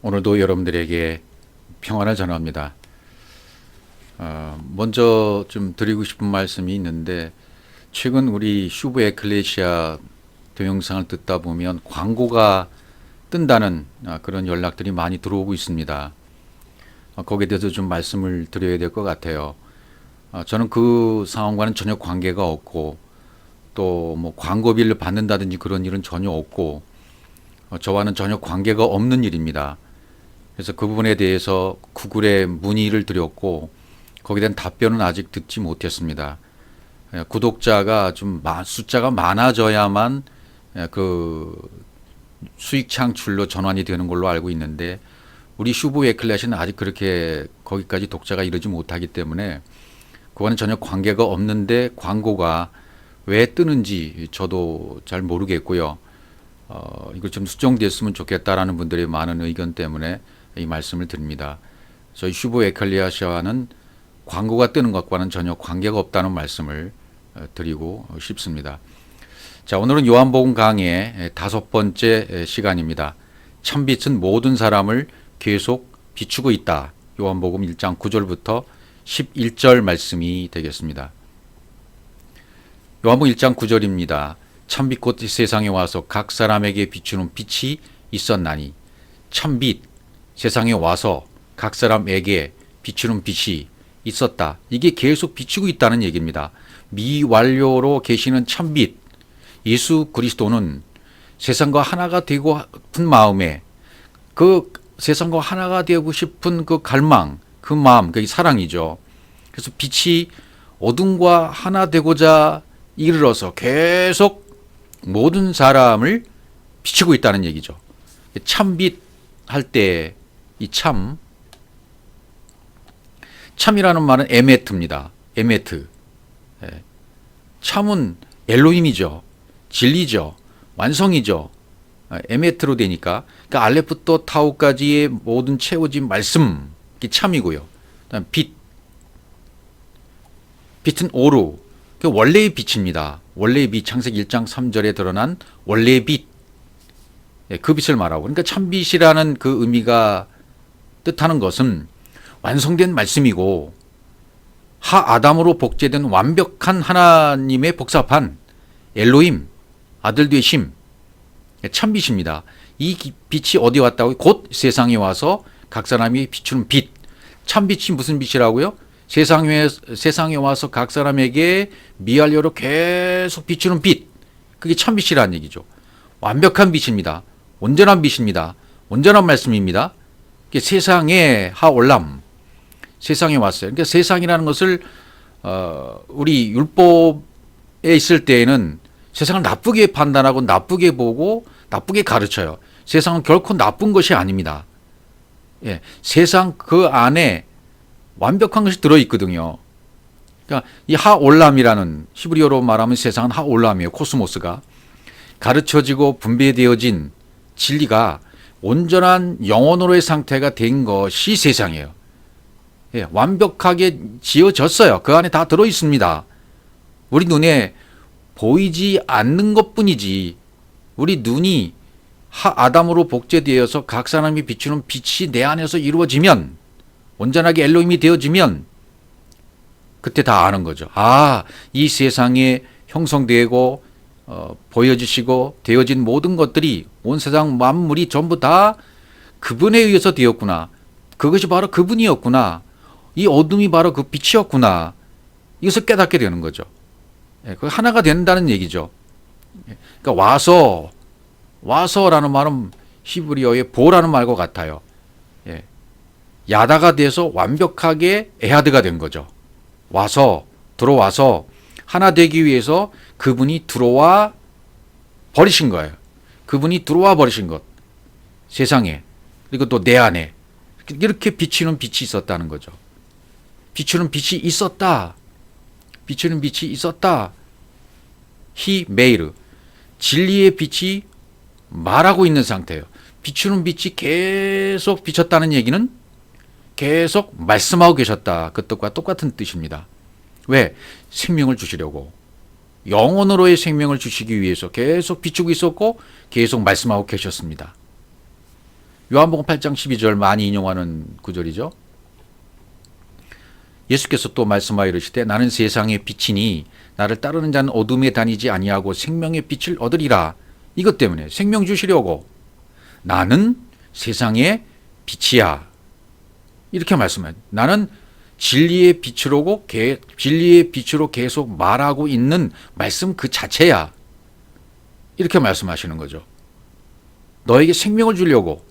오늘도 여러분들에게 평안을 전합니다. 먼저 좀 드리고 싶은 말씀이 있는데, 최근 우리 슈브 에클레시아 동영상을 듣다 보면 광고가 뜬다는 그런 연락들이 많이 들어오고 있습니다. 거기에 대해서 좀 말씀을 드려야 될 것 같아요. 저는 그 상황과는 전혀 관계가 없고, 또 뭐 광고비를 받는다든지 그런 일은 전혀 없고, 저와는 전혀 관계가 없는 일입니다. 그래서 그 부분에 대해서 구글에 문의를 드렸고, 거기에 대한 답변은 아직 듣지 못했습니다. 구독자가 좀 숫자가 많아져야만 그 수익 창출로 전환이 되는 걸로 알고 있는데, 우리 슈브 에클레시아는 아직 그렇게 거기까지 독자가 이르지 못하기 때문에 그거는 전혀 관계가 없는데, 광고가 왜 뜨는지 저도 잘 모르겠고요. 이걸 좀 수정됐으면 좋겠다라는 분들의 많은 의견 때문에 이 말씀을 드립니다. 저희 슈브 에클레시아와는 광고가 뜨는 것과는 전혀 관계가 없다는 말씀을 드리고 싶습니다. 자, 오늘은 요한복음 강의 5번째 시간입니다. 참빛은 모든 사람을 계속 비추고 있다. 요한복음 1장 9절부터 11절 말씀이 되겠습니다. 요한복음 1장 9절입니다. 참빛 곧 세상에 와서 각 사람에게 비추는 빛이 있었나니, 참빛 세상에 와서 각 사람에게 비추는 빛이 있었다. 이게 계속 비추고 있다는 얘기입니다. 미완료로 계시는 참빛 예수 그리스도는 세상과 하나가 되고 싶은 마음에, 그 세상과 하나가 되고 싶은 그 갈망, 그 마음, 그게 사랑이죠. 그래서 빛이 어둠과 하나 되고자 이르러서 계속 모든 사람을 비추고 있다는 얘기죠. 참빛 할 때 이 참이라는 말은 에메트입니다. 에메트. 참은 엘로힘이죠. 진리죠. 완성이죠. 에메트로 되니까, 그러니까 알레프토 타우까지의 모든 채워진 말씀, 이게 참이고요. 그다음 빛. 빛은 오루. 그 원래의 빛입니다. 원래의 빛, 창세기 1장 3절에 드러난 원래의 빛. 그 빛을 말하고, 그러니까 참빛이라는 그 의미가 뜻하는 것은 완성된 말씀이고, 하아담으로 복제된 완벽한 하나님의 복사판, 엘로힘, 아들 되심, 참빛입니다. 이 빛이 어디 왔다고? 곧 세상에 와서 각 사람이 비추는 빛. 참빛이 무슨 빛이라고요? 세상에 와서 각 사람에게 미완료로 계속 비추는 빛. 그게 참빛이라는 얘기죠. 완벽한 빛입니다. 온전한 빛입니다. 온전한 말씀입니다. 세상에 하올람, 세상에 왔어요. 그러니까 세상이라는 것을 우리 율법에 있을 때에는 세상을 나쁘게 판단하고 나쁘게 보고 나쁘게 가르쳐요. 세상은 결코 나쁜 것이 아닙니다. 예, 세상 그 안에 완벽한 것이 들어있거든요. 그러니까 이 하올람이라는, 히브리어로 말하면 세상은 하올람이에요. 코스모스가 가르쳐지고 분배되어진 진리가 온전한 영혼으로의 상태가 된 것이 세상이에요. 예, 완벽하게 지어졌어요. 그 안에 다 들어있습니다. 우리 눈에 보이지 않는 것뿐이지, 우리 눈이 아담으로 복제되어서 각 사람이 비추는 빛이 내 안에서 이루어지면, 온전하게 엘로힘이 되어지면 그때 다 아는 거죠. 아, 이 세상에 형성되고 보여지시고 되어진 모든 것들이, 온 세상 만물이 전부 다 그분에 의해서 되었구나. 그것이 바로 그분이었구나. 이 어둠이 바로 그 빛이었구나. 이것을 깨닫게 되는 거죠. 그 하나가 된다는 얘기죠. 그러니까 와서라는 말은 히브리어의 보라는 말과 같아요. 야다가 돼서 완벽하게 에하드가 된 거죠. 들어와서 하나 되기 위해서 그분이 들어와 버리신 거예요. 그분이 들어와 버리신 것. 세상에. 그리고 또 내 안에. 이렇게 비추는 빛이 있었다는 거죠. 비추는 빛이 있었다. 비추는 빛이 있었다. 히메이르. 진리의 빛이 말하고 있는 상태예요. 비추는 빛이 계속 비쳤다는 얘기는 계속 말씀하고 계셨다. 그 뜻과 똑같은 뜻입니다. 왜? 생명을 주시려고. 영혼으로의 생명을 주시기 위해서 계속 비추고 있었고 계속 말씀하고 계셨습니다. 요한복음 8장 12절 많이 인용하는 구절이죠. 예수께서 또 말씀하여 이르시되 나는 세상의 빛이니 나를 따르는 자는 어둠에 다니지 아니하고 생명의 빛을 얻으리라. 이것 때문에 생명 주시려고 나는 세상의 빛이야. 이렇게 말씀해요. 나는 진리의 진리의 빛으로 계속 말하고 있는 말씀 그 자체야. 이렇게 말씀하시는 거죠. 너에게 생명을 주려고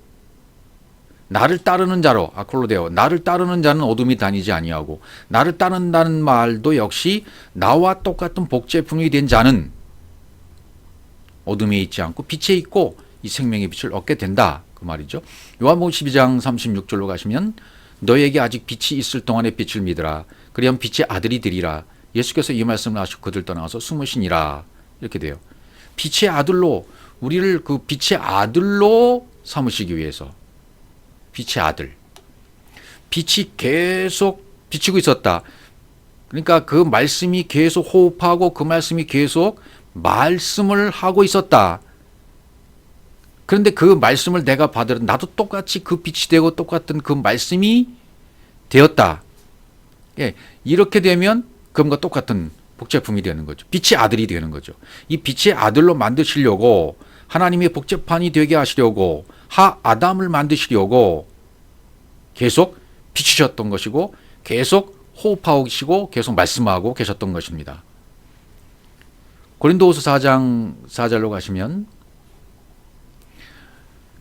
나를 따르는 자로 아콜로데오 나를 따르는 자는 어둠이 다니지 아니하고 나를 따른다는 말도 역시 나와 똑같은 복제품이 된 자는 어둠에 있지 않고 빛에 있고 이 생명의 빛을 얻게 된다. 그 말이죠. 요한복음 12장 36절로 가시면 너에게 아직 빛이 있을 동안에 빛을 믿으라. 그리하면 빛의 아들이 되리라. 예수께서 이 말씀을 하시고 그들 떠나서 숨으시니라. 이렇게 돼요. 빛의 아들로 우리를 그 빛의 아들로 삼으시기 위해서 빛의 아들. 빛이 계속 비치고 있었다. 그러니까 그 말씀이 계속 호흡하고 그 말씀이 계속 말씀을 하고 있었다. 그런데 그 말씀을 내가 받으러 나도 똑같이 그 빛이 되고 똑같은 그 말씀이 되었다. 예, 이렇게 되면 그것과 똑같은 복제품이 되는 거죠. 빛의 아들이 되는 거죠. 이 빛의 아들로 만드시려고 하나님의 복제판이 되게 하시려고 아담을 만드시려고 계속 비추셨던 것이고 계속 호흡하고 계시고 계속 말씀하고 계셨던 것입니다. 고린도후서 4장 4절로 가시면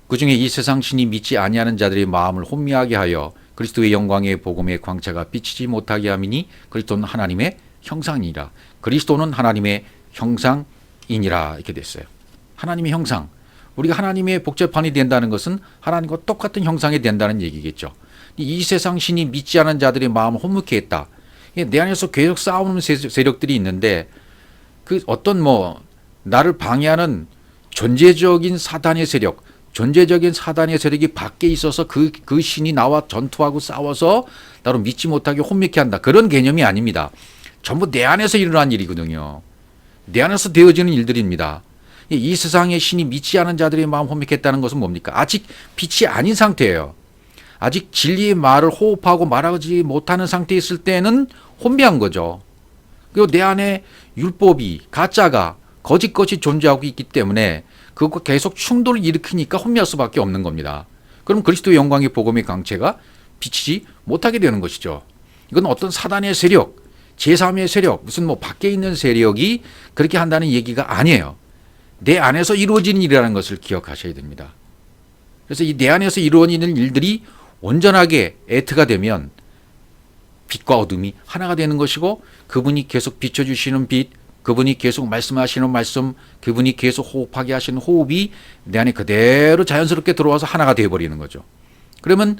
그중에 이 세상 신이 믿지 아니하는 자들의 마음을 혼미하게 하여 그리스도의 영광의 복음의 광채가 비치지 못하게 함이니 그리스도는 하나님의 형상이니라. 그리스도는 하나님의 형상이니라. 이렇게 됐어요. 하나님의 형상. 우리가 하나님의 복제판이 된다는 것은 하나님과 똑같은 형상이 된다는 얘기겠죠. 이 세상 신이 믿지 않은 자들의 마음을 혼미케 했다. 내 안에서 계속 싸우는 세력들이 있는데 그 어떤 나를 방해하는 존재적인 사단의 세력, 존재적인 사단의 세력이 밖에 있어서 그 신이 나와 전투하고 싸워서 나를 믿지 못하게 혼미케 한다. 그런 개념이 아닙니다. 전부 내 안에서 일어난 일이거든요. 내 안에서 되어지는 일들입니다. 이 세상의 신이 믿지 않은 자들의 마음 혼미케 했다는 것은 뭡니까? 아직 빛이 아닌 상태예요. 아직 진리의 말을 호흡하고 말하지 못하는 상태에 있을 때는 혼미한 거죠. 그리고 내 안에 율법이 가짜가 거짓것이 존재하고 있기 때문에 그것과 계속 충돌을 일으키니까 혼미할 수밖에 없는 겁니다. 그럼 그리스도의 영광의 복음의 광채가 비치지 못하게 되는 것이죠. 이건 어떤 사단의 세력, 제3의 세력, 무슨 밖에 있는 세력이 그렇게 한다는 얘기가 아니에요. 내 안에서 이루어지는 일이라는 것을 기억하셔야 됩니다. 그래서 이 내 안에서 이루어지는 일들이 온전하게 애트가 되면 빛과 어둠이 하나가 되는 것이고 그분이 계속 비춰주시는 빛, 그분이 계속 말씀하시는 말씀, 그분이 계속 호흡하게 하시는 호흡이 내 안에 그대로 자연스럽게 들어와서 하나가 되어버리는 거죠. 그러면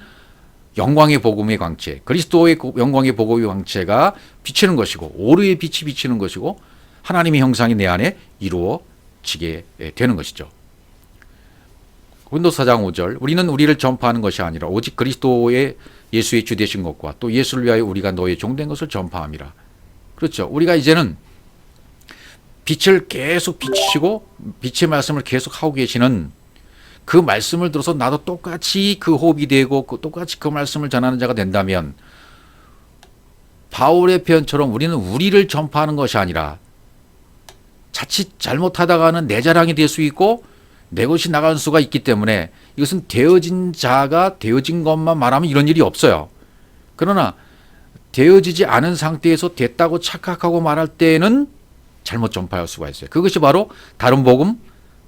영광의 복음의 광채, 그리스도의 영광의 복음의 광채가 비치는 것이고 오르의 빛이 비치는 것이고 하나님의 형상이 내 안에 이루어지게 되는 것이죠. 고린도서 4장 5절 우리는 우리를 전파하는 것이 아니라 오직 그리스도의 예수의 주 되신 것과 또 예수를 위하여 우리가 너의 종된 것을 전파함이라. 그렇죠. 우리가 이제는 빛을 계속 비치시고 빛의 말씀을 계속 하고 계시는 그 말씀을 들어서 나도 똑같이 그 호흡이 되고 똑같이 그 말씀을 전하는 자가 된다면 바울의 표현처럼 우리는 우리를 전파하는 것이 아니라 자칫 잘못하다가는 내 자랑이 될 수 있고 내 것이 나가는 수가 있기 때문에 이것은 되어진 자가 되어진 것만 말하면 이런 일이 없어요. 그러나 되어지지 않은 상태에서 됐다고 착각하고 말할 때에는 잘못 전파할 수가 있어요. 그것이 바로 다른 복음,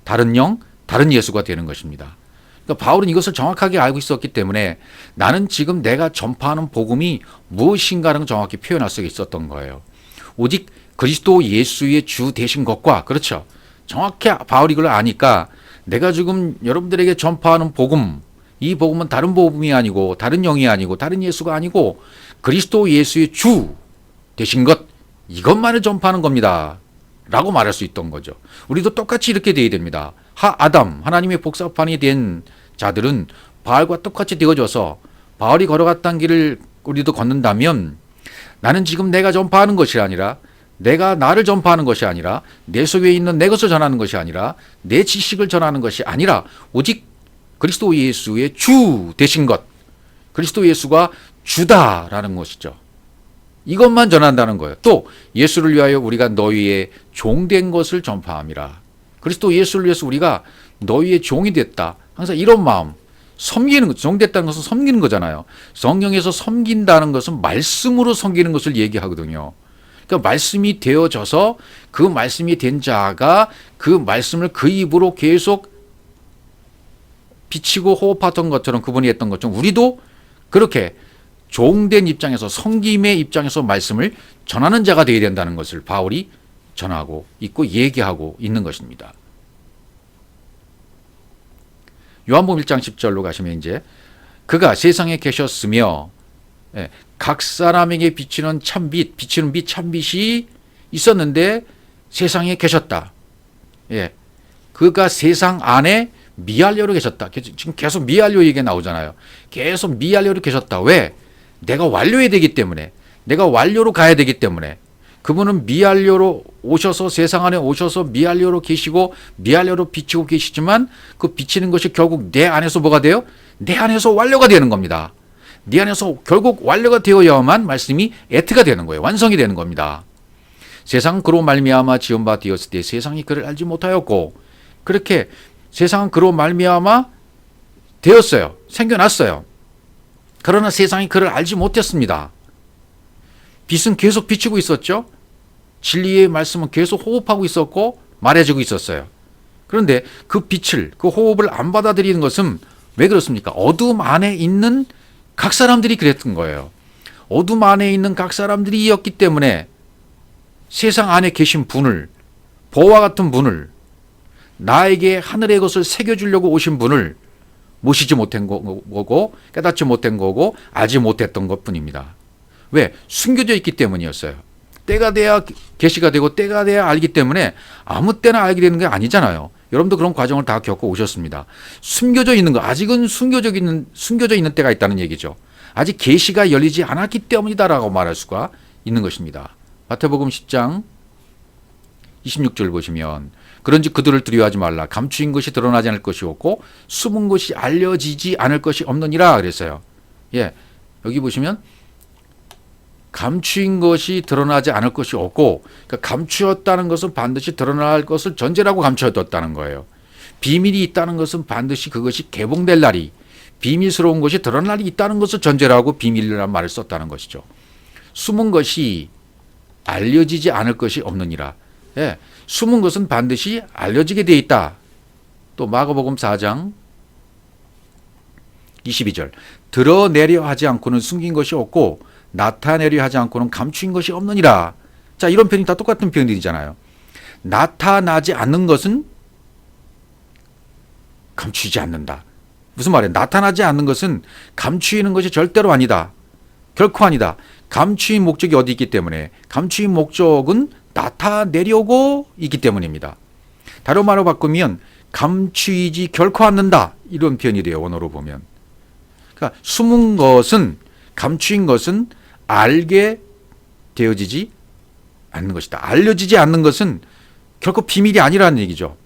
다른 영, 다른 예수가 되는 것입니다. 그러니까 바울은 이것을 정확하게 알고 있었기 때문에 나는 지금 내가 전파하는 복음이 무엇인가를 정확히 표현할 수 있었던 거예요. 오직 그리스도 예수의 주 되신 것과 그렇죠. 정확히 바울이 이걸 아니까 내가 지금 여러분들에게 전파하는 복음, 이 복음은 다른 복음이 아니고 다른 영이 아니고 다른 예수가 아니고 그리스도 예수의 주 되신 것 이것만을 전파하는 겁니다. 라고 말할 수 있던 거죠. 우리도 똑같이 이렇게 돼야 됩니다. 아담, 하나님의 복사판이 된 자들은 바울과 똑같이 되어져서 바울이 걸어갔던 길을 우리도 걷는다면 나는 지금 내가 전파하는 것이 아니라 내가 나를 전파하는 것이 아니라 내 속에 있는 내 것을 전하는 것이 아니라 내 지식을 전하는 것이 아니라 오직 그리스도 예수의 주 되신 것, 그리스도 예수가 주다라는 것이죠. 이것만 전한다는 거예요. 또 예수를 위하여 우리가 너희의 종된 것을 전파함이라. 그리스도 예수를 위해서 우리가 너희의 종이 됐다. 항상 이런 마음, 섬기는 것, 종됐다는 것은 섬기는 거잖아요. 성경에서 섬긴다는 것은 말씀으로 섬기는 것을 얘기하거든요. 그러니까 말씀이 되어져서 그 말씀이 된 자가 그 말씀을 그 입으로 계속 비치고 호흡하던 것처럼 그분이 했던 것처럼 우리도 그렇게 종된 입장에서 섬김의 입장에서 말씀을 전하는 자가 되어야 된다는 것을 바울이 전하고 있고 얘기하고 있는 것입니다. 요한복음 1장 10절로 가시면 이제 그가 세상에 계셨으며 각 사람에게 비치는 참빛, 비치는 빛 참빛이 있었는데 세상에 계셨다. 그가 세상 안에 미알려로 계셨다. 지금 계속 미알려 얘기가 나오잖아요. 계속 미알려로 계셨다. 왜? 내가 완료해야 되기 때문에, 내가 완료로 가야 되기 때문에. 그분은 미알려로 오셔서 세상 안에 오셔서 미알려로 계시고 미알려로 비치고 계시지만 그 비치는 것이 결국 내 안에서 뭐가 돼요? 내 안에서 완료가 되는 겁니다. 내 안에서 결국 완료가 되어야만 말씀이 에트가 되는 거예요. 완성이 되는 겁니다. 세상은 그로 말미암아 지은 바 되었을 때 세상이 그를 알지 못하였고, 그렇게 세상은 그로 말미암아 되었어요. 생겨났어요. 그러나 세상이 그를 알지 못했습니다. 빛은 계속 비치고 있었죠. 진리의 말씀은 계속 호흡하고 있었고 말해주고 있었어요. 그런데 그 빛을, 그 호흡을 안 받아들이는 것은 왜 그렇습니까? 어둠 안에 있는 각 사람들이 그랬던 거예요. 어둠 안에 있는 각 사람들이었기 때문에 세상 안에 계신 분을, 보와 같은 분을, 나에게 하늘의 것을 새겨주려고 오신 분을 모시지 못한 거고 깨닫지 못한 거고 알지 못했던 것뿐입니다. 왜? 숨겨져 있기 때문이었어요. 때가 돼야 계시가 되고 때가 돼야 알기 때문에 아무 때나 알게 되는 게 아니잖아요. 여러분도 그런 과정을 다 겪어 오셨습니다. 숨겨져 있는 거, 아직은 숨겨져 있는 때가 있다는 얘기죠. 아직 계시가 열리지 않았기 때문이다라고 말할 수가 있는 것입니다. 마태복음 10장 26절 보시면 그런즉 그들을 두려워하지 말라. 감추인 것이 드러나지 않을 것이 없고 숨은 것이 알려지지 않을 것이 없느니라 그랬어요. 여기 보시면 감추인 것이 드러나지 않을 것이 없고, 그러니까 감추었다는 것은 반드시 드러날 것을 전제라고 감추어뒀다는 거예요. 비밀이 있다는 것은 반드시 그것이 개봉될 날이, 비밀스러운 것이 드러날 날이 있다는 것을 전제라고 비밀이라는 말을 썼다는 것이죠. 숨은 것이 알려지지 않을 것이 없느니라. 숨은 것은 반드시 알려지게 돼 있다. 또 마가복음 4장 22절 드러내려 하지 않고는 숨긴 것이 없고 나타내려 하지 않고는 감추인 것이 없느니라. 자, 이런 표현이 다 똑같은 표현들이잖아요. 나타나지 않는 것은 감추지 않는다. 무슨 말이에요? 나타나지 않는 것은 감추이는 것이 절대로 아니다. 결코 아니다. 감추인 목적이 어디 있기 때문에, 감추인 목적은 나타내려고 있기 때문입니다. 다른 말로 바꾸면 감추이지 결코 않는다. 이런 표현이 돼요. 원어로 보면. 그러니까 숨은 것은, 감추인 것은 알게 되어지지 않는 것이다. 알려지지 않는 것은 결코 비밀이 아니라는 얘기죠.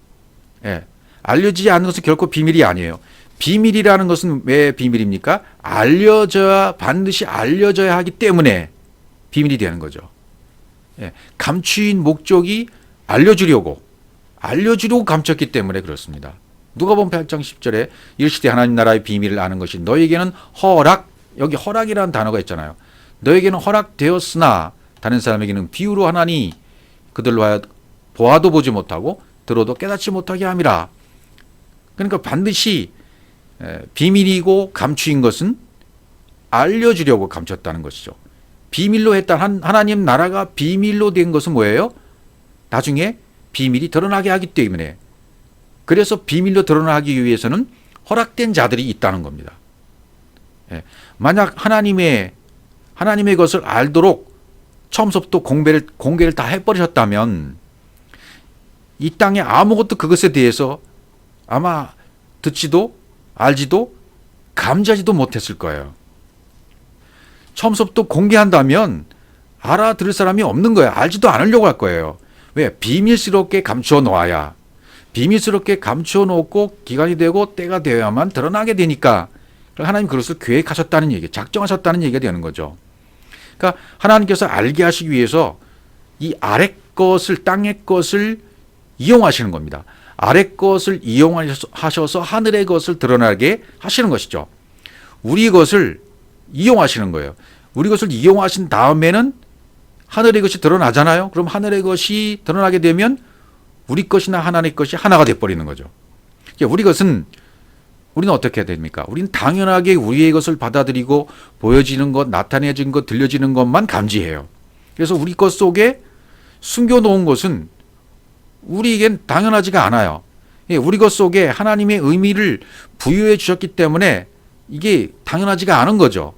알려지지 않는 것은 결코 비밀이 아니에요. 비밀이라는 것은 왜 비밀입니까? 반드시 알려져야 하기 때문에 비밀이 되는 거죠. 감추인 목적이 알려주려고 감췄기 때문에 그렇습니다. 누가복음 8장 10절에 이르시되 하나님 나라의 비밀을 아는 것이 너에게는 여기 허락이라는 단어가 있잖아요. 너에게는 허락되었으나 다른 사람에게는 비유로 하나니 그들로 하여 보아도 보지 못하고 들어도 깨닫지 못하게 함이라. 그러니까 반드시 비밀이고 감추인 것은 알려주려고 감췄다는 것이죠. 비밀로 했다. 하나님 나라가 비밀로 된 것은 뭐예요? 나중에 비밀이 드러나게 하기 때문에. 그래서 비밀로 드러나기 위해서는 허락된 자들이 있다는 겁니다. 만약 하나님의 것을 알도록 처음부터 공개를 다 해버리셨다면 이 땅에 아무것도 그것에 대해서 아마 듣지도 알지도 감지하지도 못했을 거예요. 처음부터 공개한다면 알아들을 사람이 없는 거예요. 알지도 않으려고 할 거예요. 왜? 비밀스럽게 감추어 놓아야, 비밀스럽게 감춰놓고 기간이 되고 때가 되어야만 드러나게 되니까 하나님 그것을 계획하셨다는 얘기, 작정하셨다는 얘기가 되는 거죠. 그러니까 하나님께서 알게 하시기 위해서 이 아래 것을, 땅의 것을 이용하시는 겁니다. 아래 것을 이용하셔서 하늘의 것을 드러나게 하시는 것이죠. 우리 것을 이용하시는 거예요. 우리 것을 이용하신 다음에는 하늘의 것이 드러나잖아요. 그럼 하늘의 것이 드러나게 되면 우리 것이나 하나님의 것이 하나가 돼버리는 거죠. 우리 것은, 우리는 어떻게 해야 됩니까? 우리는 당연하게 우리의 것을 받아들이고 보여지는 것, 나타내지는 것, 들려지는 것만 감지해요. 그래서 우리 것 속에 숨겨놓은 것은 우리에겐 당연하지가 않아요. 우리 것 속에 하나님의 의미를 부여해 주셨기 때문에 이게 당연하지가 않은 거죠.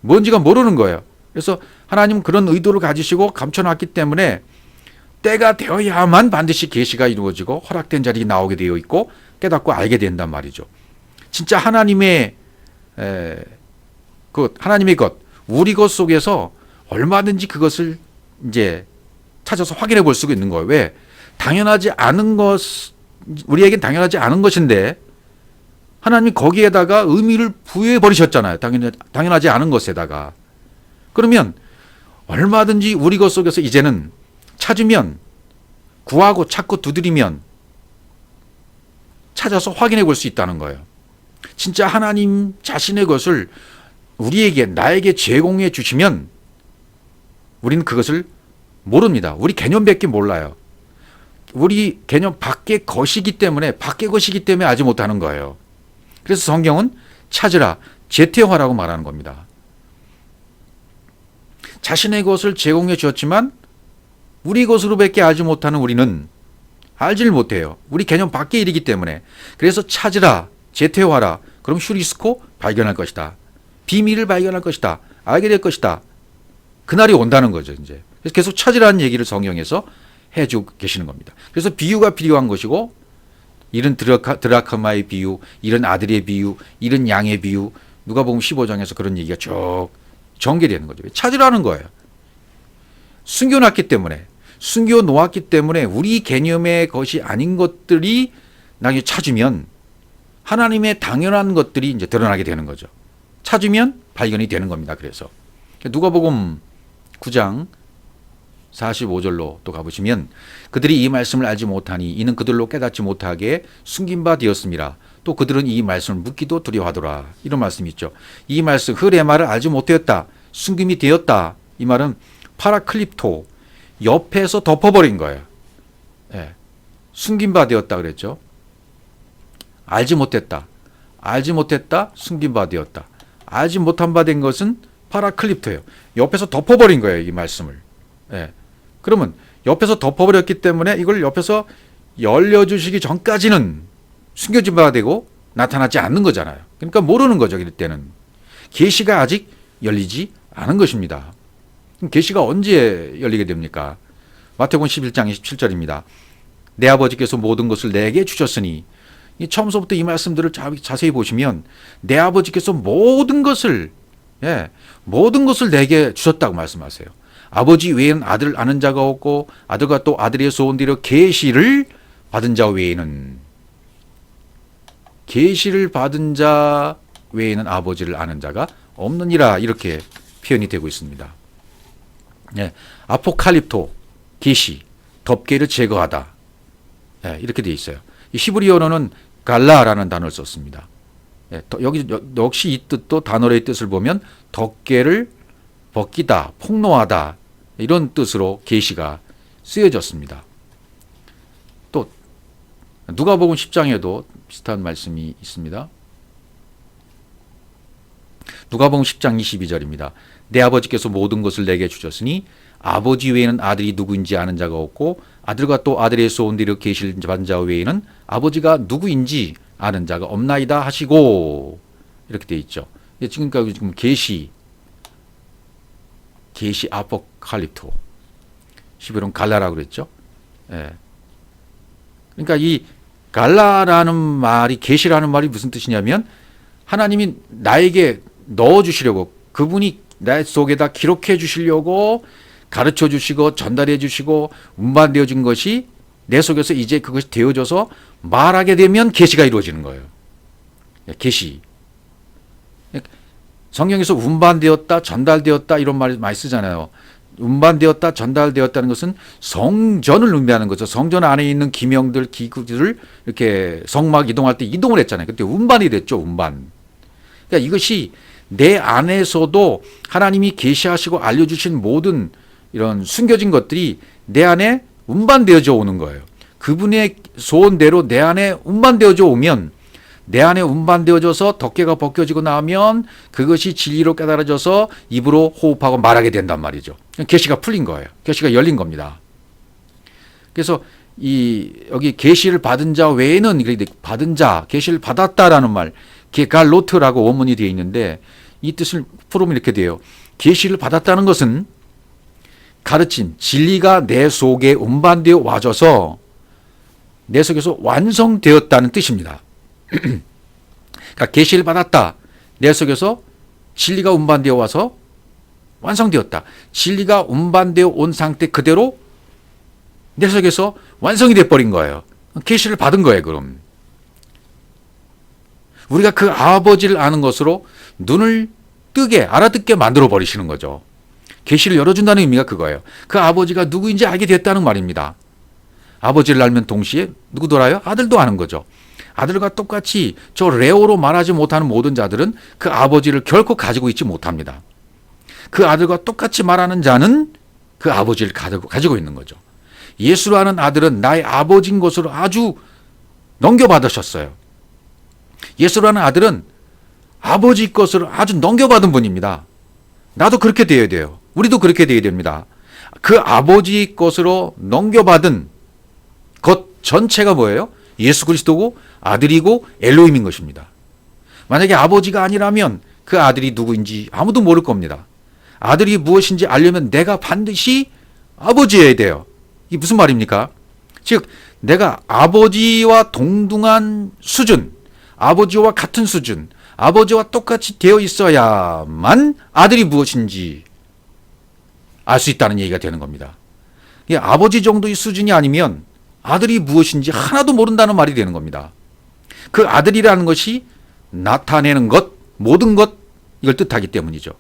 뭔지가 모르는 거예요. 그래서 하나님은 그런 의도를 가지시고 감춰놨기 때문에 때가 되어야만 반드시 계시가 이루어지고 허락된 자리에 나오게 되어 있고 깨닫고 알게 된단 말이죠. 진짜 하나님의 하나님의 것, 우리 것 속에서 얼마든지 그것을 이제 찾아서 확인해 볼 수가 있는 거예요. 왜? 당연하지 않은 것, 우리에겐 당연하지 않은 것인데 하나님이 거기에다가 의미를 부여해 버리셨잖아요. 당연하지 않은 것에다가. 그러면 얼마든지 우리 것 속에서 이제는 찾으면, 구하고 찾고 두드리면 찾아서 확인해 볼 수 있다는 거예요. 진짜 하나님 자신의 것을 우리에게, 나에게 제공해 주시면 우리는 그것을 모릅니다. 우리 개념밖에 몰라요. 우리 개념 밖의 것이기 때문에, 밖의 것이기 때문에 알지 못하는 거예요. 그래서 성경은 찾으라, 재태화라고 말하는 겁니다. 자신의 것을 제공해 주었지만 우리 것으로밖에 알지 못하는 우리는 알지를 못해요. 우리 개념 밖의 일이기 때문에. 그래서 찾으라, 재태화라. 그럼 휴리스코, 발견할 것이다. 비밀을 발견할 것이다. 알게 될 것이다. 그날이 온다는 거죠, 이제. 그래서 계속 찾으라는 얘기를 성경에서 해주고 계시는 겁니다. 그래서 비유가 필요한 것이고, 이런 드라크마의 비유, 이런 아들의 비유, 이런 양의 비유, 누가복음 15장에서 그런 얘기가 쭉 전개되는 거죠. 찾으라는 거예요. 숨겨놨기 때문에, 숨겨놓았기 때문에 우리 개념의 것이 아닌 것들이 나중에 찾으면 하나님의 당연한 것들이 이제 드러나게 되는 거죠. 찾으면 발견이 되는 겁니다. 그래서 누가복음 9장 45절로 또 가보시면 그들이 이 말씀을 알지 못하니 이는 그들로 깨닫지 못하게 숨긴 바 되었습니다. 또 그들은 이 말씀을 묻기도 두려워하더라. 이런 말씀이 있죠. 이 말씀, 흙의 말을 알지 못되었다. 숨김이 되었다. 이 말은 파라클립토, 옆에서 덮어버린 거예요. 예. 숨긴 바 되었다 그랬죠. 알지 못했다. 알지 못했다. 숨긴 바 되었다. 알지 못한 바 된 것은 파라클립토예요. 옆에서 덮어버린 거예요. 이 말씀을. 예. 그러면 옆에서 덮어버렸기 때문에 이걸 옆에서 열려주시기 전까지는 숨겨진 바가 되고 나타나지 않는 거잖아요. 그러니까 모르는 거죠. 이럴 때는. 계시가 아직 열리지 않은 것입니다. 계시가 언제 열리게 됩니까? 마태복음 11장 27절입니다. 내 아버지께서 모든 것을 내게 주셨으니, 처음서부터 이 말씀들을 자세히 보시면 내 아버지께서 모든 것을 내게 주셨다고 말씀하세요. 아버지 외에는 아들을 아는 자가 없고 아들과 또 아들의 소원대로 계시를 받은 자 외에는, 계시를 받은 자 외에는 아버지를 아는 자가 없느니라, 이렇게 표현이 되고 있습니다. 아포칼립토, 계시, 덮개를 제거하다, 이렇게 되어 있어요. 히브리어로는 갈라라는 단어를 썼습니다. 여기 역시 이 뜻도, 단어의 뜻을 보면 덮개를 벗기다, 폭로하다, 이런 뜻으로 계시가 쓰여졌습니다. 또 누가복음 10장에도 비슷한 말씀이 있습니다. 누가복음 10장 22절입니다. 내 아버지께서 모든 것을 내게 주셨으니 아버지 외에는 아들이 누구인지 아는 자가 없고 아들과 또 아들의 소원대로 계시를 받은 자 외에는 아버지가 누구인지 아는 자가 없나이다 하시고, 이렇게 되어 있죠. 지금까지 지금 계시 아포칼립토, 히브리어는 갈라라고 그랬죠. 그러니까 이 갈라라는 말이, 계시라는 말이 무슨 뜻이냐면 하나님이 나에게 넣어주시려고, 그분이 내 속에다 기록해 주시려고 가르쳐 주시고 전달해 주시고 운반되어 준 것이 내 속에서 이제 그것이 되어져서 말하게 되면 계시가 이루어지는 거예요. 계시. 성경에서 운반되었다, 전달되었다 이런 말 많이 쓰잖아요. 운반되었다, 전달되었다는 것은 성전을 의미하는 거죠. 성전 안에 있는 기명들, 기구들을 이렇게 성막 이동할 때 이동을 했잖아요. 그때 운반이 됐죠, 운반. 그러니까 이것이 내 안에서도 하나님이 계시하시고 알려주신 모든 이런 숨겨진 것들이 내 안에 운반되어져 오는 거예요. 그분의 소원대로 내 안에 운반되어져 오면, 내 안에 운반되어져서 덮개가 벗겨지고 나면 그것이 진리로 깨달아져서 입으로 호흡하고 말하게 된단 말이죠. 계시가 풀린 거예요. 계시가 열린 겁니다. 그래서 여기 계시를 받은 자 외에는, 받은 자, 계시를 받았다라는 말, 게갈로트라고 원문이 되어 있는데 이 뜻을 풀으면 이렇게 돼요. 계시를 받았다는 것은 가르침, 진리가 내 속에 운반되어 와줘서 내 속에서 완성되었다는 뜻입니다. 그러니까 계시를 받았다. 내 속에서 진리가 운반되어 와서 완성되었다. 진리가 운반되어 온 상태 그대로 내 속에서 완성이 돼버린 거예요. 계시를 받은 거예요. 그럼 우리가 그 아버지를 아는 것으로 눈을 뜨게 알아듣게 만들어 버리시는 거죠. 계시를 열어준다는 의미가 그거예요. 그 아버지가 누구인지 알게 됐다는 말입니다. 아버지를 알면 동시에 누구도 알아요? 아들도 아는 거죠. 아들과 똑같이 저 레오로 말하지 못하는 모든 자들은 그 아버지를 결코 가지고 있지 못합니다. 그 아들과 똑같이 말하는 자는 그 아버지를 가지고 있는 거죠. 예수로 하는 아들은 나의 아버지인 것으로 아주 넘겨받으셨어요. 예수로 하는 아들은 아버지 것으로 아주 넘겨받은 분입니다. 나도 그렇게 되어야 돼요. 우리도 그렇게 되어야 됩니다. 그 아버지 것으로 넘겨받은 것 전체가 뭐예요? 예수 그리스도고 아들이고 엘로힘인 것입니다. 만약에 아버지가 아니라면 그 아들이 누구인지 아무도 모를 겁니다. 아들이 무엇인지 알려면 내가 반드시 아버지여야 돼요. 이게 무슨 말입니까? 즉 내가 아버지와 동등한 수준, 아버지와 같은 수준, 아버지와 똑같이 되어 있어야만 아들이 무엇인지 알 수 있다는 얘기가 되는 겁니다. 아버지 정도의 수준이 아니면 아들이 무엇인지 하나도 모른다는 말이 되는 겁니다. 그 아들이라는 것이 나타내는 것, 모든 것, 이걸 뜻하기 때문이죠.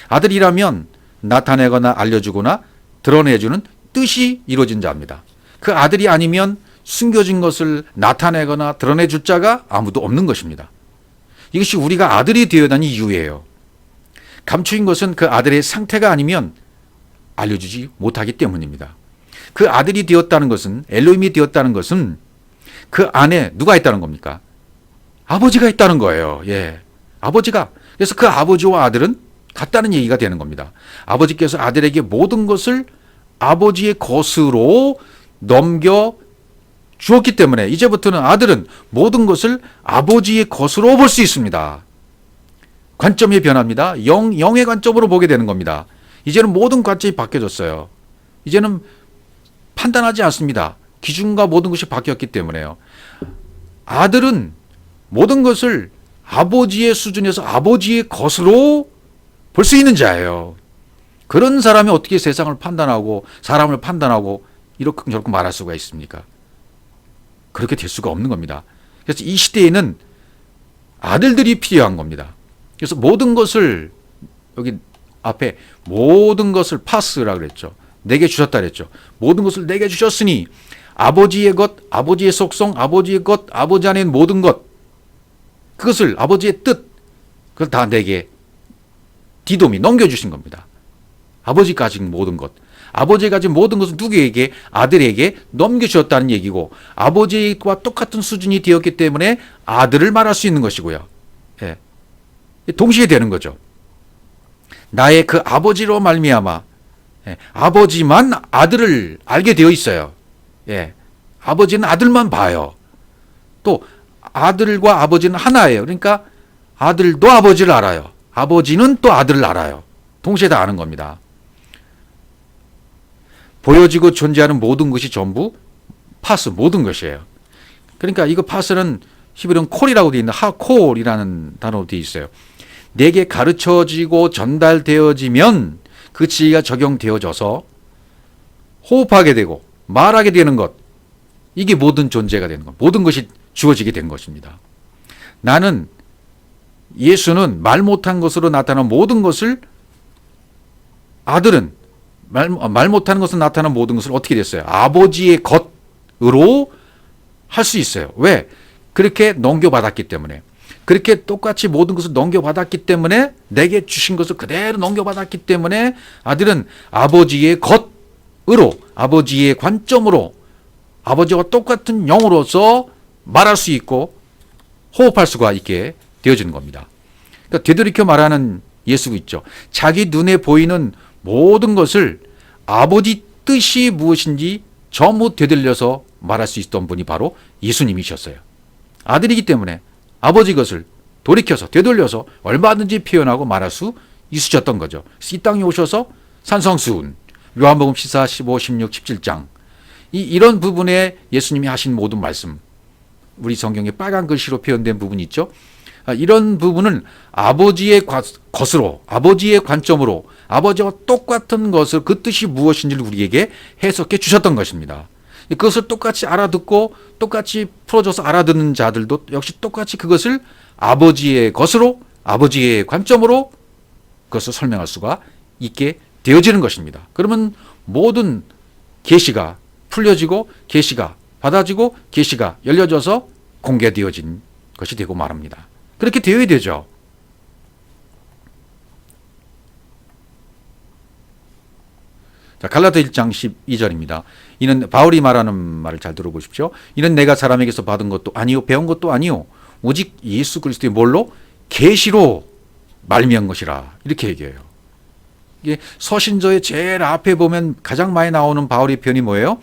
아들이라면 나타내거나 알려주거나 드러내주는 뜻이 이루어진 자입니다. 그 아들이 아니면 숨겨진 것을 나타내거나 드러내줄 자가 아무도 없는 것입니다. 이것이 우리가 아들이 되어다는 이유예요. 감추인 것은 그 아들의 상태가 아니면 알려주지 못하기 때문입니다. 그 아들이 되었다는 것은, 엘로힘이 되었다는 것은 그 안에 누가 있다는 겁니까? 아버지가 있다는 거예요. 예. 아버지가. 그래서 그 아버지와 아들은 같다는 얘기가 되는 겁니다. 아버지께서 아들에게 모든 것을 아버지의 것으로 넘겨 주었기 때문에 이제부터는 아들은 모든 것을 아버지의 것으로 볼 수 있습니다. 관점이 변합니다. 영의 관점으로 보게 되는 겁니다. 이제는 모든 관점이 바뀌어졌어요. 이제는 판단하지 않습니다. 기준과 모든 것이 바뀌었기 때문에요. 아들은 모든 것을 아버지의 수준에서 아버지의 것으로 볼 수 있는 자예요. 그런 사람이 어떻게 세상을 판단하고 사람을 판단하고 이렇게 저렇게 말할 수가 있습니까? 그렇게 될 수가 없는 겁니다. 그래서 이 시대에는 아들들이 필요한 겁니다. 그래서 모든 것을 여기 앞에 모든 것을 파스라고 그랬죠. 내게 주셨다 그랬죠. 모든 것을 내게 주셨으니 아버지의 것, 아버지의 속성, 아버지의 것, 아버지 안에 있는 모든 것, 그것을 아버지의 뜻, 그걸 다 내게 디돔이 넘겨주신 겁니다. 아버지 가진 모든 것, 아버지가 가진 모든 것을 누구에게? 아들에게 넘겨주셨다는 얘기고, 아버지와 똑같은 수준이 되었기 때문에 아들을 말할 수 있는 것이고요. 예. 동시에 되는 거죠. 나의 그 아버지로 말미암아 아버지만 아들을 알게 되어 있어요. 예. 아버지는 아들만 봐요. 또 아들과 아버지는 하나예요. 그러니까 아들도 아버지를 알아요. 아버지는 또 아들을 알아요. 동시에 다 아는 겁니다. 보여지고 존재하는 모든 것이 전부 파스, 모든 것이에요. 그러니까 이거 파스는 히브리어는 콜이라고 되어 있는 하콜이라는 단어로 되어 있어요. 내게 가르쳐지고 전달되어지면 그 진리가 적용되어져서 호흡하게 되고 말하게 되는 것, 이게 모든 존재가 되는 것, 모든 것이 주어지게 된 것입니다. 나는 예수는 말 못한 것으로 나타난 모든 것을 아들은 말 못하는 것으로 나타난 모든 것을 어떻게 됐어요? 아버지의 것으로 할 수 있어요. 왜? 그렇게 넘겨받았기 때문에. 그렇게 똑같이 모든 것을 넘겨받았기 때문에 내게 주신 것을 그대로 넘겨받았기 때문에 아들은 아버지의 것으로 아버지의 관점으로 아버지와 똑같은 영으로서 말할 수 있고 호흡할 수가 있게 되어지는 겁니다. 그러니까 되돌이켜 말하는 예수가 있죠. 자기 눈에 보이는 모든 것을 아버지 뜻이 무엇인지 전부 되돌려서 말할 수 있었던 분이 바로 예수님이셨어요. 아들이기 때문에 아버지 것을 돌이켜서 되돌려서 얼마든지 표현하고 말할 수 있으셨던 거죠. 이 땅에 오셔서 산성수훈, 요한복음 14, 15, 16, 17장 이런 부분에 예수님이 하신 모든 말씀, 우리 성경에 빨간 글씨로 표현된 부분이 있죠. 이런 부분은 아버지의 것으로, 아버지의 관점으로 아버지와 똑같은 것을 그 뜻이 무엇인지를 우리에게 해석해 주셨던 것입니다. 그것을 똑같이 알아듣고 똑같이 풀어줘서 알아듣는 자들도 역시 똑같이 그것을 아버지의 것으로, 아버지의 관점으로 그것을 설명할 수가 있게 되어지는 것입니다. 그러면 모든 계시가 풀려지고 계시가 받아지고 계시가 열려져서 공개되어진 것이 되고 말합니다. 그렇게 되어야 되죠. 자, 갈라디아 1장 12절입니다. 이는 바울이 말하는 말을 잘 들어보십시오. 이는 내가 사람에게서 받은 것도 아니요 배운 것도 아니요 오직 예수 그리스도의 뭘로? 계시로 말미암은 것이라. 이렇게 얘기해요. 이게 서신서의 제일 앞에 보면 가장 많이 나오는 바울의 표현이 뭐예요?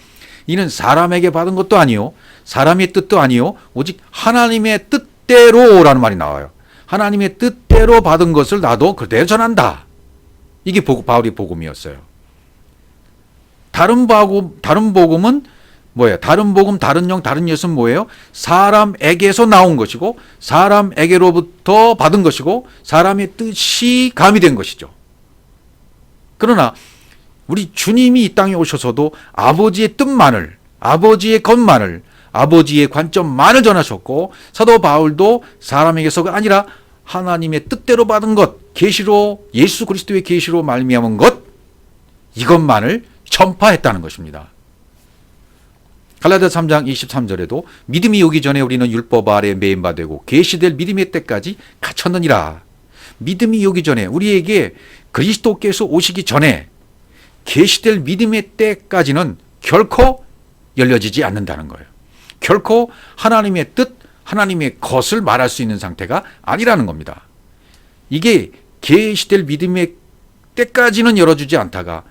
이는 사람에게 받은 것도 아니요 사람의 뜻도 아니요 오직 하나님의 뜻대로라는 말이 나와요. 하나님의 뜻대로 받은 것을 나도 그대로 전한다. 이게 바울의 복음이었어요. 다른 복음은 뭐예요? 다른 복음, 다른 영, 다른 예수는 뭐예요? 사람에게서 나온 것이고 사람에게로부터 받은 것이고 사람의 뜻이 가미된 것이죠. 그러나 우리 주님이 이 땅에 오셔서도 아버지의 뜻만을, 아버지의 것만을, 아버지의 관점만을 전하셨고 사도 바울도 사람에게서가 아니라 하나님의 뜻대로 받은 것, 계시로 예수 그리스도의 계시로 말미암은 것 이것만을 전파했다는 것입니다. 갈라디아 3장 23절에도 믿음이 오기 전에 우리는 율법 아래 매인 바 되고 계시될 믿음의 때까지 갇혔느니라. 믿음이 오기 전에 우리에게 그리스도께서 오시기 전에 계시될 믿음의 때까지는 결코 열려지지 않는다는 거예요. 결코 하나님의 뜻, 하나님의 것을 말할 수 있는 상태가 아니라는 겁니다. 이게 계시될 믿음의 때까지는 열어주지 않다가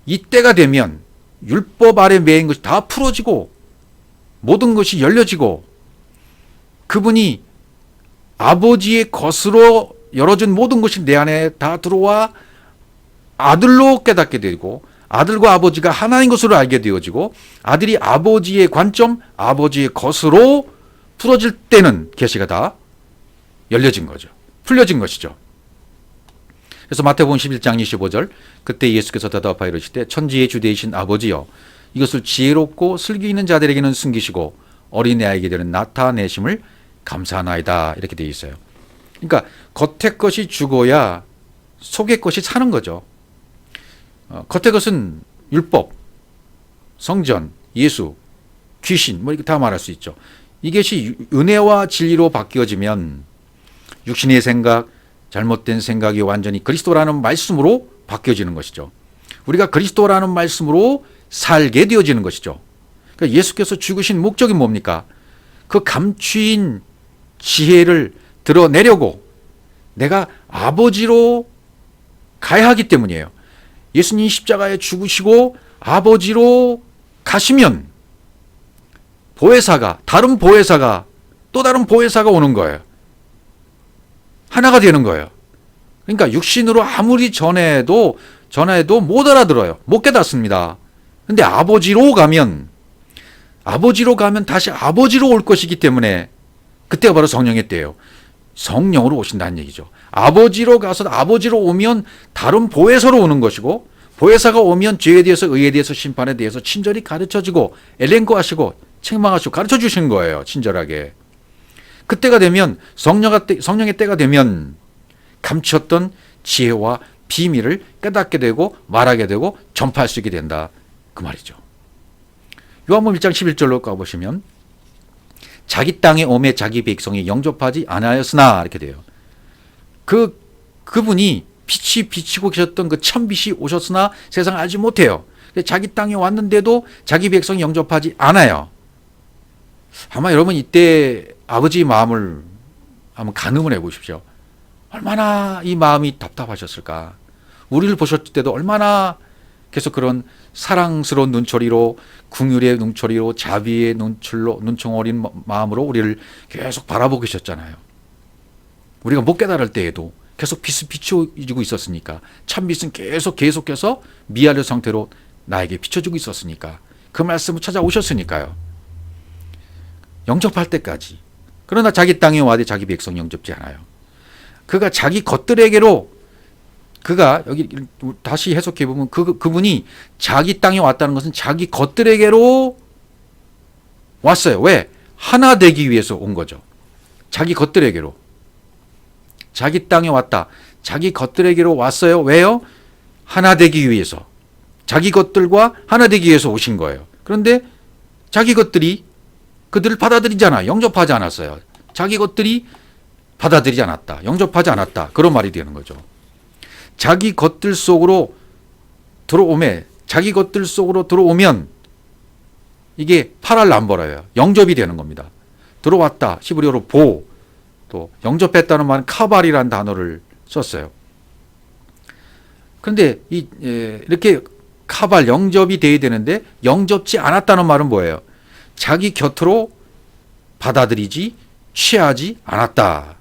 이때가 되면 율법 아래 매인 것이 다 풀어지고 모든 것이 열려지고 그분이 아버지의 것으로 열어준 모든 것이 내 안에 다 들어와 아들로 깨닫게 되고 아들과 아버지가 하나인 것으로 알게 되어지고 아들이 아버지의 관점, 아버지의 것으로 풀어질 때는 계시가 다 열려진 거죠. 풀려진 것이죠. 그래서 마태복음 11장 25절 그때 예수께서 대답하여 이르시되 천지의 주되이신 아버지여 이것을 지혜롭고 슬기 있는 자들에게는 숨기시고 어린아이에게는 나타내심을 감사하나이다. 이렇게 되어 있어요. 그러니까 겉의 것이 죽어야 속의 것이 사는 거죠. 겉의 것은 율법, 성전, 예수, 귀신 뭐 이렇게 다 말할 수 있죠. 이것이 은혜와 진리로 바뀌어지면 육신의 생각, 잘못된 생각이 완전히 그리스도라는 말씀으로 바뀌어지는 것이죠. 우리가 그리스도라는 말씀으로 살게 되어지는 것이죠. 그러니까 예수께서 죽으신 목적이 뭡니까? 그 감추인 지혜를 드러내려고 내가 아버지로 가야 하기 때문이에요. 예수님이 십자가에 죽으시고 아버지로 가시면 보혜사가, 다른 보혜사가, 또 다른 보혜사가 오는 거예요. 하나가 되는 거예요. 그러니까 육신으로 아무리 전해도 못 알아들어요. 못 깨닫습니다. 근데 아버지로 가면 다시 아버지로 올 것이기 때문에 그때가 바로 성령의 때예요. 성령으로 오신다는 얘기죠. 아버지로 가서 아버지로 오면 다른 보혜사로 오는 것이고 보혜사가 오면 죄에 대해서 의에 대해서 심판에 대해서 친절히 가르쳐주고 엘렌코 하시고 책망하시고 가르쳐 주시는 거예요. 친절하게. 그때가 되면 성령의 때가 되면 감추었던 지혜와 비밀을 깨닫게 되고 말하게 되고 전파할 수 있게 된다. 그 말이죠. 요한복음 1장 11절로 가보시면 자기 땅에 오매 자기 백성이 영접하지 않았으나 이렇게 돼요. 그분이 빛이 비치고 계셨던 그 참빛이 오셨으나 세상을 알지 못해요. 자기 땅에 왔는데도 자기 백성이 영접하지 않아요. 아마 여러분 이때 아버지 마음을 한번 가늠을 해보십시오. 얼마나 이 마음이 답답하셨을까. 우리를 보셨을 때도 얼마나 계속 그런 사랑스러운 눈초리로, 긍휼의 눈초리로, 자비의 눈총 어린 마음으로 우리를 계속 바라보고 계셨잖아요. 우리가 못 깨달을 때에도 계속 빛을 비춰주고 있었으니까, 참빛은 계속해서 미아르 상태로 나에게 비춰주고 있었으니까, 그 말씀을 찾아오셨으니까요. 영접할 때까지. 그러나 자기 땅에 와도 자기 백성 영접지 않아요. 그가 자기 것들에게로, 그가 여기 다시 해석해 보면 그분이 자기 땅에 왔다는 것은 자기 것들에게로 왔어요. 왜? 하나 되기 위해서 온 거죠. 자기 것들에게로. 자기 땅에 왔다. 자기 것들에게로 왔어요. 왜요? 하나 되기 위해서. 자기 것들과 하나 되기 위해서 오신 거예요. 그런데 자기 것들이 그들을 받아들이잖아. 영접하지 않았어요. 자기 것들이 받아들이지 않았다. 영접하지 않았다. 그런 말이 되는 거죠. 자기 것들 속으로 들어오면 이게 파랄람버라예요. 영접이 되는 겁니다. 들어왔다. 히브리어로 보. 또 영접했다는 말은 카발이라는 단어를 썼어요. 그런데 이렇게 카발 영접이 돼야 되는데 영접지 않았다는 말은 뭐예요? 자기 곁으로 받아들이지 취하지 않았다.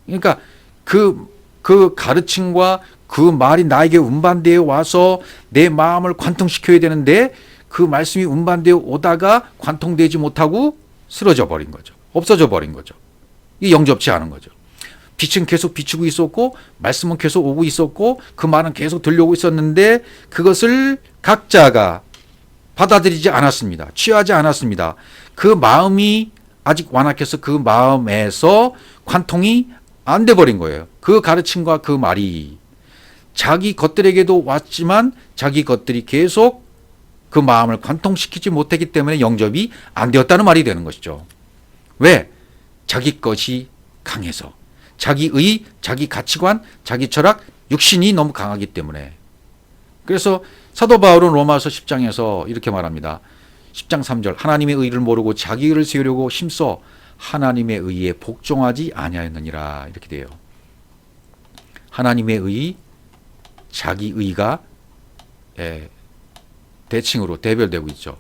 그러니까 그 가르침과 그 말이 나에게 운반되어 와서 내 마음을 관통시켜야 되는데 그 말씀이 운반되어 오다가 관통되지 못하고 쓰러져 버린 거죠. 없어져 버린 거죠. 이게 영접치 않은 거죠. 빛은 계속 비추고 있었고 말씀은 계속 오고 있었고 그 말은 계속 들려오고 있었는데 그것을 각자가 받아들이지 않았습니다. 취하지 않았습니다. 그 마음이 아직 완악해서 그 마음에서 관통이 안 돼 버린 거예요. 그 가르침과 그 말이 자기 것들에게도 왔지만 자기 것들이 계속 그 마음을 관통시키지 못했기 때문에 영접이 안 되었다는 말이 되는 것이죠. 왜? 자기 것이 강해서. 자기의, 자기 가치관, 자기 철학, 육신이 너무 강하기 때문에. 그래서 사도 바울은 로마서 10장에서 이렇게 말합니다. 10장 3절 하나님의 의를 모르고 자기 의를 세우려고 힘써 하나님의 의에 복종하지 아니하였느니라 이렇게 돼요. 하나님의 의, 자기 의가 대칭으로 대별되고 있죠.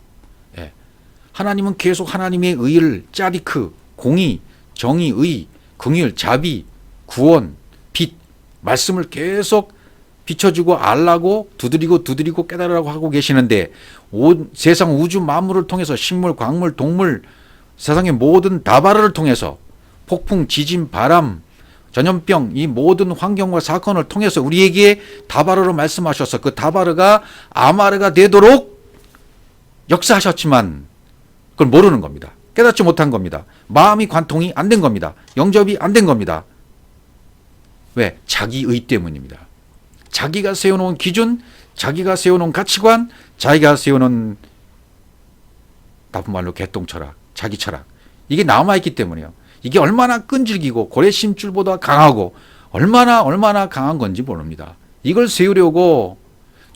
하나님은 계속 하나님의 의를 짜리크, 공의, 정의, 의, 긍휼, 자비, 구원, 빛, 말씀을 계속 비춰주고 알라고 두드리고 깨달으라고 하고 계시는데 세상 우주 만물을 통해서 식물, 광물, 동물, 세상의 모든 다바르를 통해서 폭풍, 지진, 바람, 전염병 이 모든 환경과 사건을 통해서 우리에게 다바르로 말씀하셔서 그 다바르가 아마르가 되도록 역사하셨지만 그걸 모르는 겁니다. 깨닫지 못한 겁니다. 마음이 관통이 안 된 겁니다. 영접이 안 된 겁니다. 왜? 자기의 때문입니다. 자기가 세워놓은 기준, 자기가 세워놓은 가치관, 자기가 세워놓은 나쁜 말로 개똥철학, 자기 철학 이게 남아있기 때문이에요. 이게 얼마나 끈질기고 고래심줄보다 강하고 얼마나 강한 건지 모릅니다. 이걸 세우려고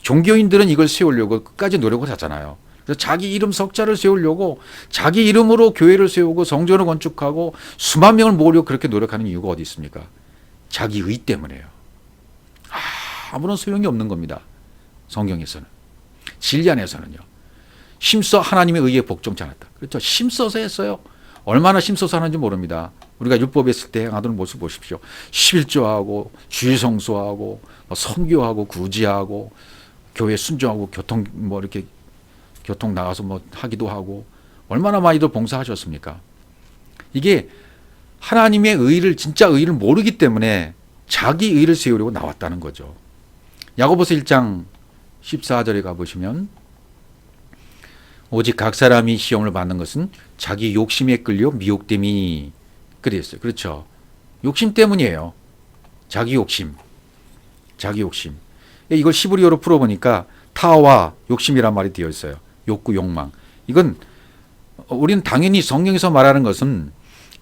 종교인들은 이걸 세우려고 끝까지 노력을 하잖아요. 그래서 자기 이름 석자를 세우려고 자기 이름으로 교회를 세우고 성전을 건축하고 수만 명을 모으려고 그렇게 노력하는 이유가 어디 있습니까? 자기 의 때문에요. 아무런 소용이 없는 겁니다. 성경에서는. 진리 안에서는요. 힘써 하나님의 의에 복종치 않았다. 그렇죠. 힘써서 했어요. 얼마나 힘써서 하는지 모릅니다. 우리가 율법에 있을 때 행하던 모습 보십시오. 11조하고 주일 성수하고 선교하고 구제하고 교회 순종하고 교통 나가서 하기도 하고 얼마나 많이들 봉사하셨습니까? 이게 하나님의 의를 진짜 의를 모르기 때문에 자기 의를 세우려고 나왔다는 거죠. 야고보서 1장 14절에 가보시면 오직 각 사람이 시험을 받는 것은 자기 욕심에 끌려 미혹됨이 그랬어요. 그렇죠. 욕심 때문이에요. 자기 욕심. 자기 욕심. 이걸 시브리어로 풀어보니까 타와 욕심이란 말이 되어 있어요. 욕구, 욕망. 이건 우리는 당연히 성경에서 말하는 것은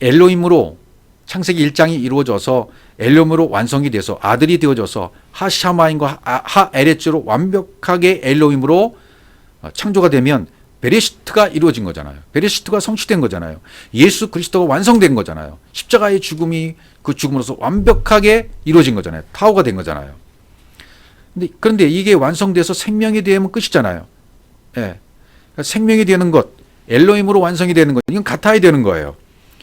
엘로힘으로 창세기 1장이 이루어져서 엘로힘으로 완성이 돼서 아들이 되어져서 하샤마인과 하에레츠로 완벽하게 엘로힘으로 창조가 되면 베레시트가 이루어진 거잖아요. 베레시트가 성취된 거잖아요. 예수 그리스도가 완성된 거잖아요. 십자가의 죽음이 그 죽음으로서 완벽하게 이루어진 거잖아요. 타오가 된 거잖아요. 그런데 이게 완성돼서 생명이 되면 끝이잖아요. 예. 그러니까 생명이 되는 것, 엘로힘으로 완성이 되는 것, 이건 같아야 되는 거예요.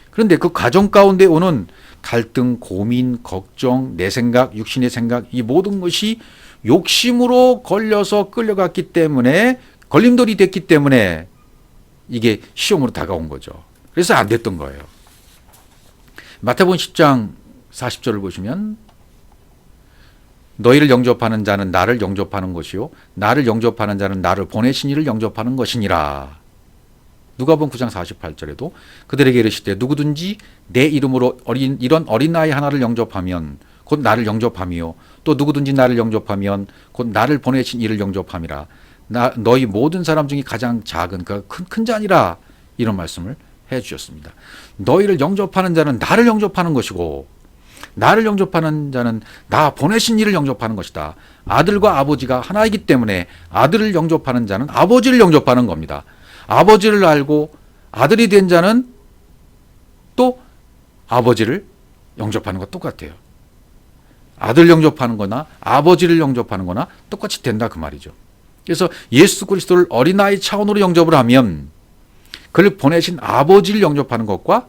그런데 그 과정 가운데 오는 갈등, 고민, 걱정, 내 생각, 육신의 생각, 이 모든 것이 욕심으로 걸려서 끌려갔기 때문에 걸림돌이 됐기 때문에 이게 시험으로 다가온 거죠. 그래서 안 됐던 거예요. 마태복음 10장 40절을 보시면 너희를 영접하는 자는 나를 영접하는 것이요 나를 영접하는 자는 나를 보내신 이를 영접하는 것이니라. 누가복음 9장 48절에도 그들에게 이르시되 누구든지 내 이름으로 이런 어린아이 하나를 영접하면 곧 나를 영접함이요 또 누구든지 나를 영접하면 곧 나를 보내신 이를 영접함이라. 너희 모든 사람 중에 가장 작은 그 큰 자니라. 이런 말씀을 해 주셨습니다. 너희를 영접하는 자는 나를 영접하는 것이고 나를 영접하는 자는 나 보내신 이를 영접하는 것이다. 아들과 아버지가 하나이기 때문에 아들을 영접하는 자는 아버지를 영접하는 겁니다. 아버지를 알고 아들이 된 자는 또 아버지를 영접하는 것 똑같아요. 아들 영접하는 거나 아버지를 영접하는 거나 똑같이 된다 그 말이죠. 그래서 예수 그리스도를 어린아이 차원으로 영접을 하면 그를 보내신 아버지를 영접하는 것과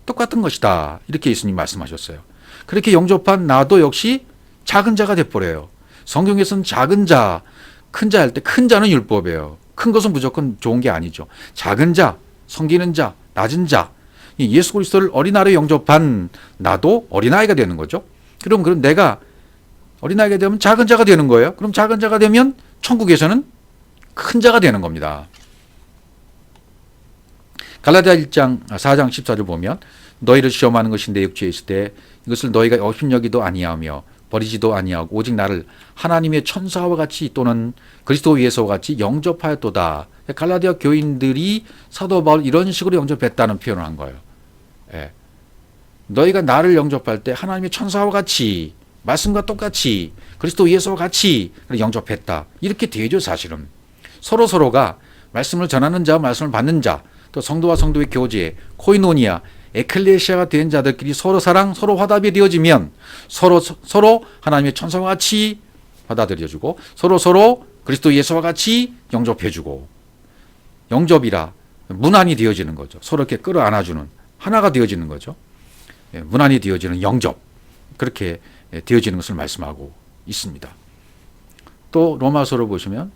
똑같은 것이다. 이렇게 예수님 말씀하셨어요. 그렇게 영접한 나도 역시 작은 자가 돼버려요. 성경에서는 작은 자, 큰 자 할 때 큰 자는 율법이에요. 큰 것은 무조건 좋은 게 아니죠. 작은 자, 섬기는 자, 낮은 자. 예수 그리스도를 어린아이로 영접한 나도 어린아이가 되는 거죠. 그럼 내가 어린아이가 되면 작은 자가 되는 거예요. 그럼 작은 자가 되면 천국에서는 큰 자가 되는 겁니다. 갈라디아 4장 14절 보면 너희를 시험하는 것이 내 육체에 있을 때 이것을 너희가 업신여기도 아니하며 버리지도 아니하고 오직 나를 하나님의 천사와 같이 또는 그리스도 위에서와 같이 영접하였도다. 갈라디아 교인들이 사도 바울 이런 식으로 영접했다는 표현을 한 거예요. 예. 너희가 나를 영접할 때 하나님의 천사와 같이 말씀과 똑같이 그리스도 예수와 같이 영접했다. 이렇게 되죠. 사실은 서로가 말씀을 전하는 자, 말씀을 받는 자, 또 성도와 성도의 교제, 코이노니아, 에클레시아가 된 자들끼리 서로 사랑, 서로 화답이 되어지면 서로 하나님의 천사와 같이 받아들여주고 서로 그리스도 예수와 같이 영접해주고 영접이라 문안이 되어지는 거죠. 서로 이렇게 끌어안아주는 하나가 되어지는 거죠. 문안이 되어지는 영접, 그렇게 되어지는 것을 말씀하고 있습니다. 또 로마서를 보시면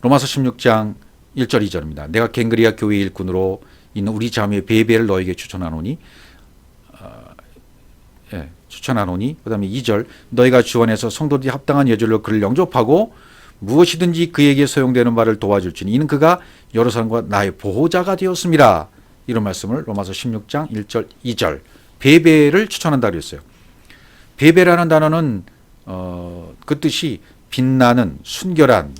로마서 16장 1절 2절입니다. 내가 갱그리아 교회 일꾼으로 있는 우리 자매 베베를 너에게 추천하노니 그 다음에 2절 너희가 주원에서 성도들이 합당한 예절로 그를 영접하고 무엇이든지 그에게 소용되는 바를 도와줄지니 이는 그가 여러 사람과 나의 보호자가 되었습니다. 이런 말씀을 로마서 16장 1절 2절 베베를 추천한다 그랬어요. 베베라는 단어는 그 뜻이 빛나는 순결한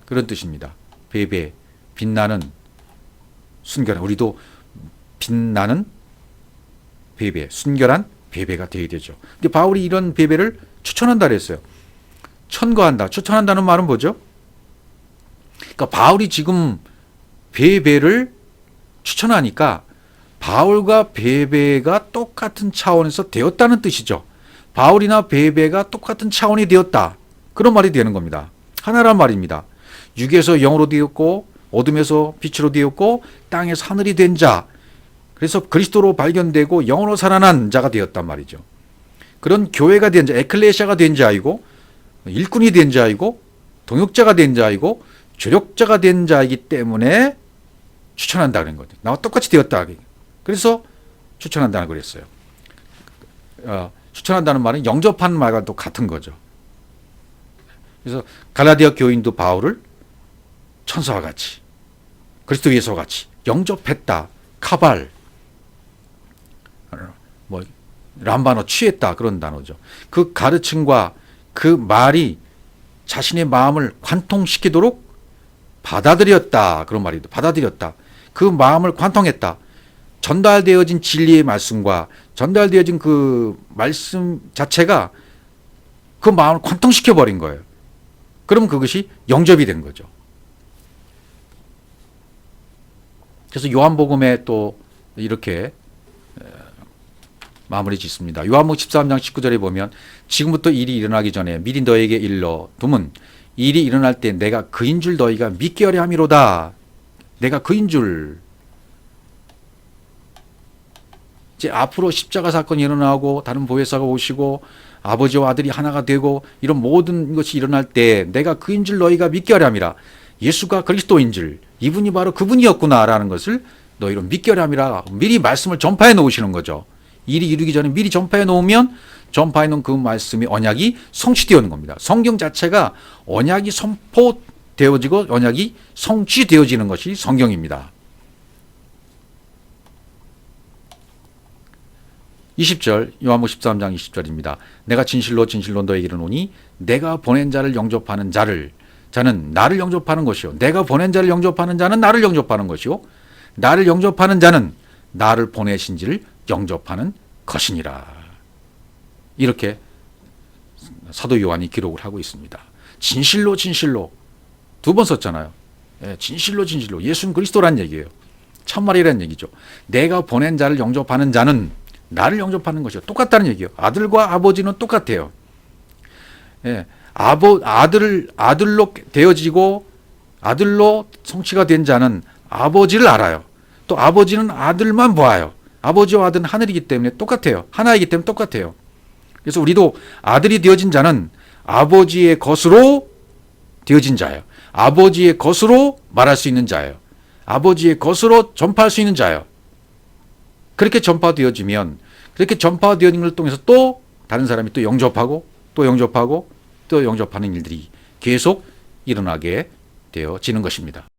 그런 뜻입니다. 베베 빛나는 순결한, 우리도 빛나는 베베, 순결한 베베가 되어야 되죠. 근데 바울이 이런 베베를 추천한다 그랬어요. 천거한다, 추천한다는 말은 뭐죠? 그러니까 바울이 지금 베베를 추천하니까 바울과 베베가 똑같은 차원에서 되었다는 뜻이죠. 바울이나 베베가 똑같은 차원이 되었다. 그런 말이 되는 겁니다. 하나란 말입니다. 육에서 영으로 되었고 어둠에서 빛으로 되었고 땅에서 하늘이 된 자, 그래서 그리스도로 발견되고 영으로 살아난 자가 되었단 말이죠. 그런 교회가 된 자, 에클레시아가 된 자이고 일꾼이 된 자이고 동역자가 된 자이고 조력자가 된 자이기 때문에 추천한다는 거죠. 나와 똑같이 되었다. 그래서 추천한다는 그랬어요. 추천한다는 말은 영접하는 말과 또 같은 거죠. 그래서 갈라디아 교인도 바울을 천사와 같이, 그리스도 예수와 같이 영접했다. 카발, 뭐 람바노 취했다 그런 단어죠. 그 가르침과 그 말이 자신의 마음을 관통시키도록 받아들였다 그런 말이죠. 받아들였다. 그 마음을 관통했다. 전달되어진 진리의 말씀과 전달되어진 그 말씀 자체가 그 마음을 관통시켜 버린 거예요. 그럼 그것이 영접이 된 거죠. 그래서 요한복음에 또 이렇게 마무리 짓습니다. 요한복음 13장 19절에 보면 지금부터 일이 일어나기 전에 미리 너에게 일러 두면 일이 일어날 때 내가 그인 줄 너희가 믿게 하려 함이로다. 내가 그인 줄. 이제 앞으로 십자가 사건이 일어나고 다른 보혜사가 오시고 아버지와 아들이 하나가 되고 이런 모든 것이 일어날 때 내가 그인 줄 너희가 믿게 하려 함이라. 예수가 그리스도인 줄, 이분이 바로 그분이었구나라는 것을 너희로 믿게 하려 함이라. 미리 말씀을 전파해 놓으시는 거죠. 일이 이루기 전에 미리 전파해 놓으면 전파해 놓은 그 말씀이 언약이 성취되어지는 겁니다. 성경 자체가 언약이 선포되어지고 언약이 성취되어지는 것이 성경입니다. 20절 요한복음 13장 20절입니다. 내가 진실로 진실로 너에게 이르노니 내가 보낸 자를 영접하는 자는 나를 영접하는 것이요 내가 보낸 자를 영접하는 자는 나를 영접하는 것이요 나를 영접하는 자는 나를 보내신 지를 영접하는 것이니라. 이렇게 사도 요한이 기록을 하고 있습니다. 진실로 진실로 두 번 썼잖아요. 진실로 진실로 예수는 그리스도란 얘기예요. 참말이라는 얘기죠. 내가 보낸 자를 영접하는 자는 나를 영접하는 것이요. 똑같다는 얘기예요. 아들과 아버지는 똑같아요. 아들로 되어지고 아들로 성취가 된 자는 아버지를 알아요. 또 아버지는 아들만 보아요. 아버지와 아들은 하늘이기 때문에 똑같아요. 하나이기 때문에 똑같아요. 그래서 우리도 아들이 되어진 자는 아버지의 것으로 되어진 자예요. 아버지의 것으로 말할 수 있는 자예요. 아버지의 것으로 전파할 수 있는 자예요. 그렇게 전파되어지면 그렇게 전파되어진 걸 통해서 또 다른 사람이 또 영접하고 또 영접하고 또 영접하는 일들이 계속 일어나게 되어지는 것입니다.